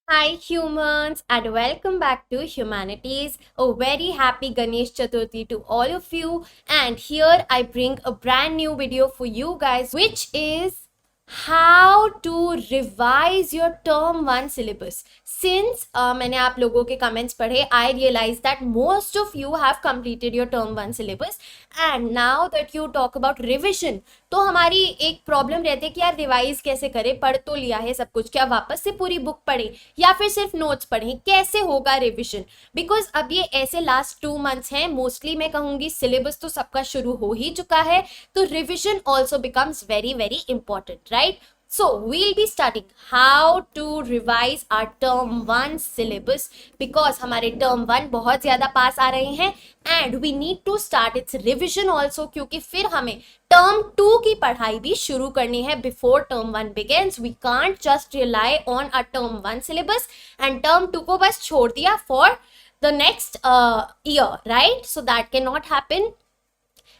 Hi humans and welcome back to Humanities. A very happy Ganesh Chaturthi to all of you, and here I bring a brand new video for you guys, which is how to revise your term 1 syllabus. Since मैंने आप लोगों के comments पढ़े, I realized that most of you have completed your term 1 syllabus, and now that you talk about revision, तो हमारी एक problem रहती है कि यार रिवाइज कैसे करें, पढ़ तो लिया है सब कुछ, क्या वापस से पूरी बुक पढ़े या फिर सिर्फ नोट्स पढ़ें, कैसे होगा रिविजन। बिकॉज अब ये ऐसे लास्ट 2 मंथ्स हैं, मोस्टली मैं कहूंगी सिलेबस तो सबका शुरू हो ही चुका है, तो revision also becomes very very important, right? So we'll be studying how to revise our term 1 syllabus because हमारे term 1 बहुत ज़्यादा पास आ रहे हैं and we need to start its revision also, क्योंकि फिर हमें term 2 की पढ़ाई भी शुरू करनी है before term 1 begins. We can't just rely on our term 1 syllabus and term 2 को बस छोड़ दिया for the next year, right? So that cannot happen.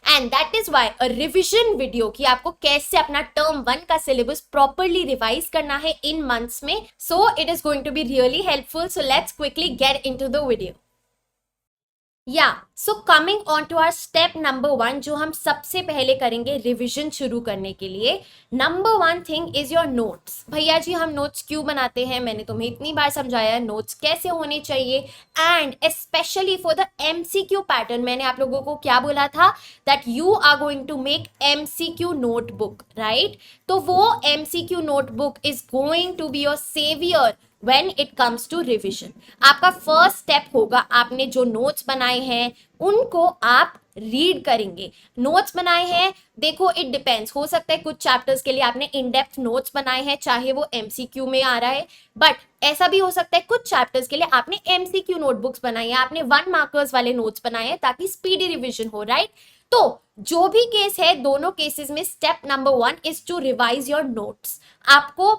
And that is why a revision video कि आपको कैसे अपना टर्म 1 का सिलेबस प्रॉपरली रिवाइज करना है इन मंथ्स में, so it is going to be really helpful. So let's quickly get into the video. So coming on to our step number 1, जो हम सबसे पहले करेंगे रिविजन शुरू करने के लिए. Number 1 thing is your notes. भैया जी हम नोट्स क्यों बनाते हैं, मैंने तुम्हें इतनी बार समझाया है नोट्स कैसे होने चाहिए, and specially for the MCQ pattern. मैंने आप लोगों को क्या बोला था, that you are going to make MCQ notebook, right? तो वो MCQ notebook is going to be your saviour when it comes to revision. आपका फर्स्ट स्टेप होगा, आपने जो नोट्स बनाए हैं उनको आप रीड करेंगे. नोट्स बनाए हैं, देखो इट डिपेंड्स, हो सकता है कुछ चैप्टर्स के लिए आपने इन डेप्थ नोट्स बनाए हैं चाहे वो एमसीक्यू में आ रहा है, बट ऐसा भी हो सकता है कुछ चैप्टर्स के लिए आपने एमसीक्यू नोटबुक्स बनाई है, आपने 1 मार्कर्स वाले नोट्स बनाए हैं ताकि स्पीडी रिविजन हो, राइट? तो जो भी केस है, दोनों केसेस में step number 1 is to revise your notes. आपको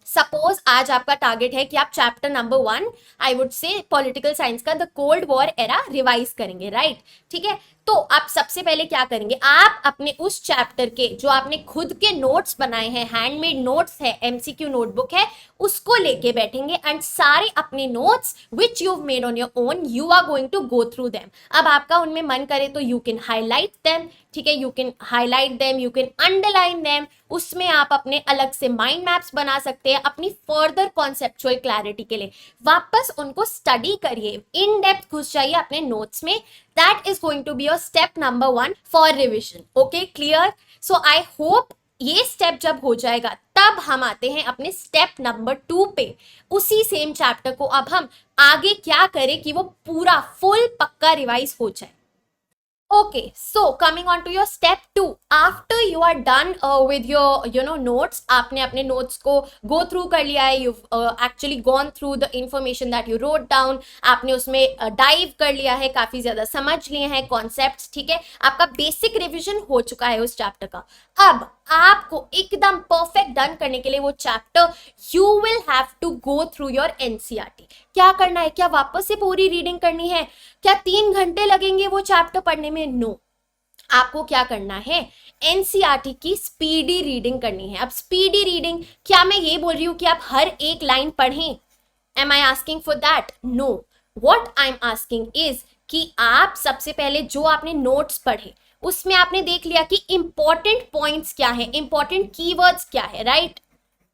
सपोज आज आपका टारगेट है कि आप chapter number 1, I would say political science का the cold war era revise करेंगे, राइट? ठीक है, तो आप सबसे पहले क्या करेंगे, आप अपने उस चैप्टर के जो आपने खुद के नोट्स बनाए हैं, हैंडमेड नोट्स है, एमसीक्यू नोटबुक है, उसको लेके बैठेंगे एंड सारे अपने notes which you made on your own, you are going to go through them. अब आपका उनमें मन करे तो यू कैन हाईलाइट देम, ठीक है, you can highlight them, you can underline them. उसमें आप अपने अलग से माइंड मैप्स बना सकते हैं अपनी फर्दर कॉन्सेप्चुअल क्लैरिटी के लिए. वापस उनको स्टडी करिए, इन डेप्थ घुस जाइए अपने नोट्स में. That is going to be your step number 1 for revision. Okay, clear? So I hope ये स्टेप जब हो जाएगा तब हम आते हैं अपने स्टेप नंबर 2 पे. उसी सेम चैप्टर को अब हम आगे क्या करें कि वो पूरा फुल पक्का रिवाइज हो जाए. Okay, so coming on to your step 2, after you are done with your notes, आपने अपने notes को go through कर लिया है, you've actually gone through the information that you wrote down, आपने उसमें dive कर लिया है, काफी ज्यादा समझ लिए हैं concepts, ठीक है, आपका basic revision हो चुका है उस chapter का. अब आपको एकदम परफेक्ट डन करने के लिए वो chapter you will have to go through your NCERT. क्या करना है, क्या वापस से पूरी रीडिंग करनी है, क्या 3 घंटे लगेंगे वो चैप्टर पढ़ने में? नो, आपको क्या करना है, एनसीईआरटी की स्पीडी रीडिंग करनी है. अब स्पीडी रीडिंग, क्या मैं ये बोल रही हूँ कि आप हर एक लाइन पढ़ें? Am I asking for that? No, what I am asking is कि आप सबसे पहले जो आपने नोट्स पढ़े उसमें आपने देख लिया कि इंपॉर्टेंट पॉइंट्स क्या है, इंपॉर्टेंट कीवर्ड्स क्या है, राइट?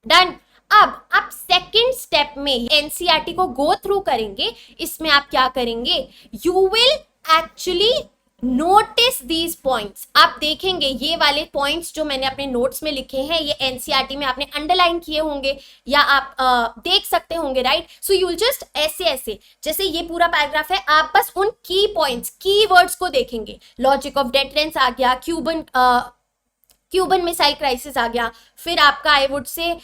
डन. अब आप सेकंड स्टेप में एनसीईआरटी को गो थ्रू करेंगे. इसमें आप क्या करेंगे, you will actually notice these points. आप देखेंगे ये वाले पॉइंट्स जो मैंने अपने नोट्स में लिखे हैं, ये एनसीईआरटी में आपने अंडरलाइन किए होंगे या आप देख सकते होंगे, right? So you will just ऐसे ऐसे, जैसे ये पूरा पैराग्राफ है, आप बस उन की पॉइंट्स, की वर्ड्स को देखेंगे. लॉजिक ऑफ डेटरेंस आ गया, क्यूबन मिसाइल क्राइसिस आ गया, फिर आपका आई वुड से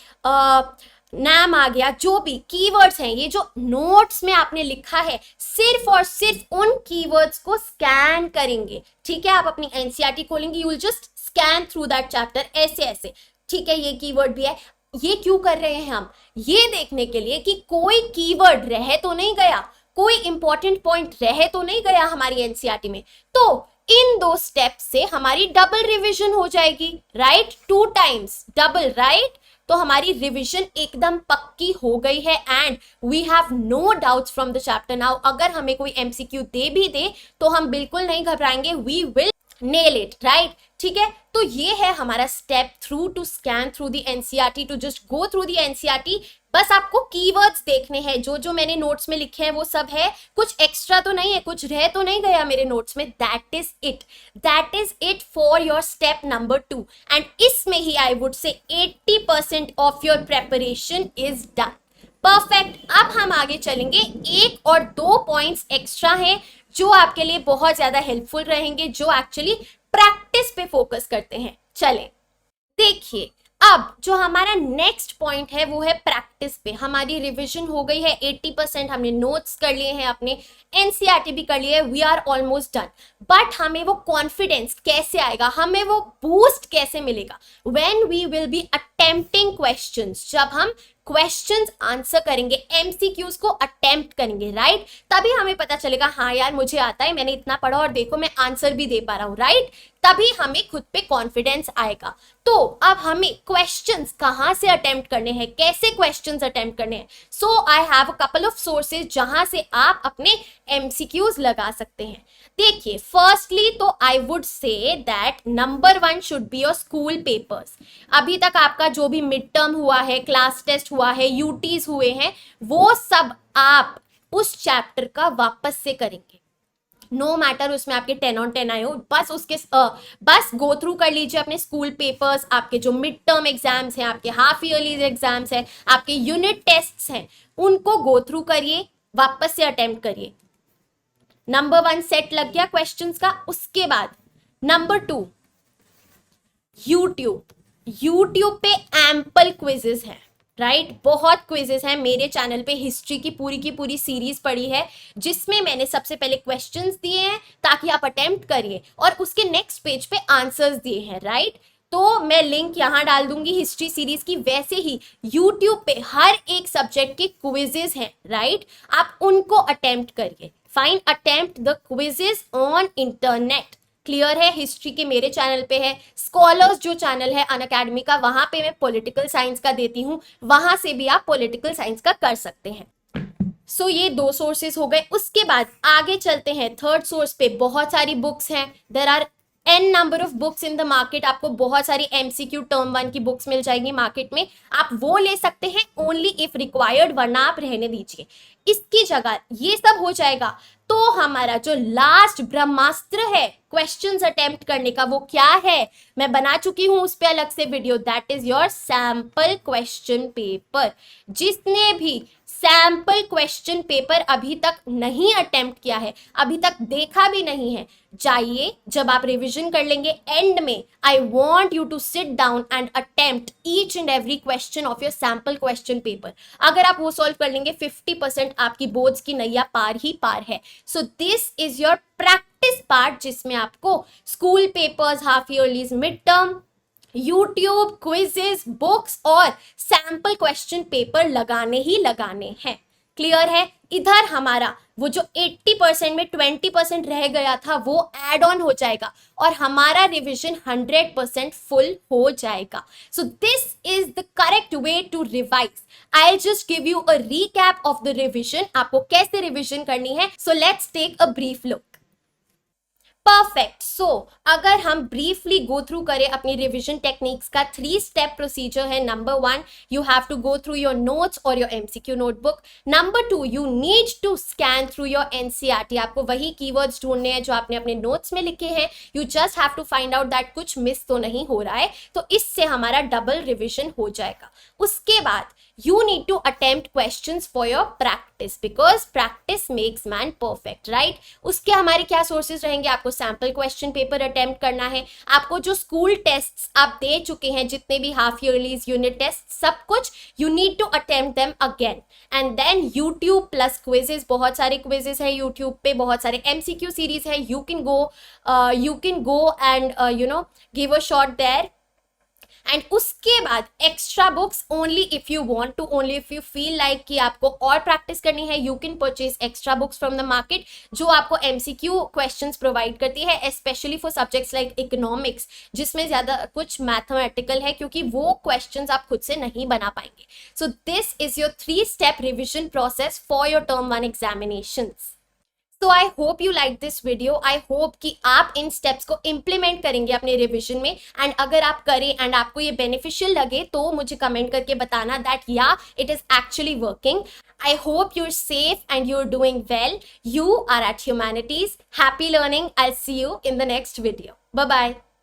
नाम आ गया. जो भी कीवर्ड्स हैं, ये जो नोट्स में आपने लिखा है, सिर्फ और सिर्फ उन कीवर्ड्स को स्कैन करेंगे, ठीक है? आप अपनी एनसीईआरटी खोलेंगे, you will just scan through that chapter ऐसे ऐसे, ठीक है? ये कीवर्ड भी है. ये क्यों कर रहे हैं हम? ये देखने के लिए कि कोई कीवर्ड रह तो नहीं गया, कोई इंपॉर्टेंट पॉइंट रह तो नहीं गया हमारी एनसीईआरटी में. तो इन 2 स्टेप से हमारी डबल रिविजन हो जाएगी, राइट? 2 times double, right? तो हमारी रिविजन एकदम पक्की हो गई है and we have no doubts from the chapter now. अगर हमें कोई एमसीक्यू दे भी दे तो हम बिल्कुल नहीं घबराएंगे, we will nail it, right? ठीक है, तो ये है हमारा step through to scan through the NCERT, to just go through the NCERT. बस आपको कीवर्ड्स देखने हैं, जो जो मैंने नोट्स में लिखे हैं वो सब है, कुछ एक्स्ट्रा तो नहीं है, कुछ रह तो नहीं गया मेरे नोट्स में। That is it for your step number 2 and इसमें ही I would say 80% of your preparation is done. Perfect. अब हम आगे चलेंगे, 1 और 2 पॉइंट्स एक्स्ट्रा हैं जो आपके लिए बहुत ज्यादा हेल्पफुल रहेंगे, जो एक्चुअली प्रैक्टिस पे फोकस करते हैं। चलें देखिए, अब जो हमारा नेक्स्ट पॉइंट है वो है प्रैक्टिस पे। हमारी रिवीजन हो गई है 80%, हमने नोट्स कर लिए हैं, अपने एनसीईआरटी भी कर लिए, we are almost done. But हमें वो कॉन्फिडेंस कैसे आएगा, हमें वो बूस्ट कैसे मिलेगा? When we will be attempting questions, जब हम क्वेश्चंस आंसर करेंगे, एमसीक्यूज को अटेम्प्ट करेंगे, राइट? तभी हमें पता चलेगा हाँ यार मुझे आता है, मैंने इतना पढ़ा और देखो मैं आंसर भी दे पा रहा हूँ, राइट? तभी हमें खुद पे कॉन्फिडेंस आएगा। तो अब हमें क्वेश्चंस कहाँ से अटेम्प्ट करने हैं, कैसे क्वेश्चंस अटेम्प्ट करने हैं? So I have a couple of sources जहां से आप अपने एमसीक्यूज लगा सकते हैं। देखिए, फर्स्टली तो आई would say that number 1 should be your school papers. अभी तक आपका जो भी मिड टर्म हुआ है, क्लास टेस्ट हुआ है, यूटीज हुए हैं, वो सब आप उस चैप्टर का वापस से करेंगे। नो मैटर उसमें आपके 10 on 10 आए हो, बस उसके बस गो थ्रू कर लीजिए अपने स्कूल पेपर्स। आपके जो मिड टर्म एग्जाम्स हैं, आपके हाफ ईयरली एग्जाम्स हैं, आपके यूनिट टेस्ट्स हैं, उनको गो थ्रू करिए, वापस से अटेम्प्ट करिए। नंबर 1 सेट लग गया क्वेश्चंस का। उसके बाद नंबर 2, यूट्यूब पे एम्पल क्विजेस हैं, राइट? बहुत क्विजेस हैं। मेरे चैनल पे हिस्ट्री की पूरी सीरीज पड़ी है, जिसमें मैंने सबसे पहले क्वेश्चंस दिए हैं ताकि आप अटेम्प्ट करिए, और उसके नेक्स्ट पेज पे आंसर्स दिए हैं, राइट? तो मैं लिंक यहाँ डाल दूंगी हिस्ट्री सीरीज की। वैसे ही यूट्यूब पे हर एक सब्जेक्ट के क्विजेस हैं, राइट? आप उनको अटेम्प्ट करिए। Fine, attempt the quizzes on internet. Clear है? हिस्ट्री के मेरे चैनल पे है, स्कॉलर्स जो चैनल है अनअकैडमी का, वहां पे मैं पॉलिटिकल साइंस का देती हूँ, वहां से भी आप पॉलिटिकल साइंस का कर सकते हैं। सो ये 2 सोर्सेस हो गए। उसके बाद आगे चलते हैं थर्ड सोर्स पे। बहुत सारी बुक्स हैं, there are n number of books in the market. आपको बहुत सारी एमसीक्यू टर्म 1 की बुक्स मिल जाएंगी मार्केट में, आप वो ले सकते हैं ओनली इफ रिक्वायर्ड, वरना आप रहने दीजिए। इसकी जगह ये सब हो जाएगा तो हमारा जो लास्ट ब्रह्मास्त्र है क्वेश्चंस अटेम्प्ट करने का, वो क्या है? मैं बना चुकी हूं उस पे अलग से video. That is your sample question paper. जिसने भी सैंपल क्वेश्चन पेपर अभी तक नहीं अटेम्प्ट किया है, अभी तक देखा भी नहीं है, जाइए, जब आप रिवीजन कर लेंगे एंड में, I want you to sit down and attempt each and every question of your sample question paper. अगर आप वो सॉल्व कर लेंगे, 50% आपकी बोर्ड्स की नैया पार ही पार है। So this is your practice part, जिसमें आपको school papers, half yearlies, mid term, YouTube, quizzes, books और सैंपल क्वेश्चन पेपर लगाने ही लगाने हैं। क्लियर है? इधर हमारा वो जो 80% में 20% रह गया था वो ऐड ऑन हो जाएगा और हमारा रिवीजन 100% फुल हो जाएगा। So this is the correct way to revise. I just give you a recap of the revision, आपको कैसे रिवीजन करनी है। So let's take a brief look. Perfect. So अगर हम ब्रीफली गो थ्रू करें अपनी रिवीजन टेक्निक्स का, 3 step procedure है। Number 1, you have to go through your notes और your MCQ notebook. Number 2, you need to scan through your NCERT. आपको वही keywords ढूंढने हैं जो आपने अपने नोट्स में लिखे हैं। You just have to find out that कुछ मिस तो नहीं हो रहा है, तो इससे हमारा डबल रिविजन हो जाएगा। उसके बाद you need to attempt questions for your practice because practice makes man perfect, right? उसके हमारे क्या सोर्सेज रहेंगे? आपको सैम्पल क्वेश्चन पेपर अटेम्प्ट करना है, आपको जो स्कूल टेस्ट आप दे चुके हैं, जितने भी हाफ ईयरलीज, यूनिट टेस्ट, सब कुछ you need to attempt them again, and then YouTube plus quizzes। बहुत सारे quizzes है YouTube पे, बहुत सारे MCQ सीरीज है, you can go and give a shot there। And उसके बाद extra books only if you want to, only if you feel like कि आपको और प्रैक्टिस करनी है, you can purchase extra books from the market जो आपको एमसीक्यू क्वेश्चंस प्रोवाइड करती है, specially for subjects like economics जिसमें ज्यादा कुछ मैथमेटिकल है, क्योंकि वो क्वेश्चंस आप खुद से नहीं बना पाएंगे. So this is your 3-step revision process for your term 1 examinations. तो I hope you like this video. I hope कि आप इन स्टेप्स को इम्प्लीमेंट करेंगे अपने रिविजन में, एंड अगर आप करें एंड आपको ये बेनिफिशियल लगे तो मुझे कमेंट करके बताना दैट या it is actually working. I hope you're safe and you're doing well. You are at Humanities. Happy learning. I'll see you in the next video. Bye bye.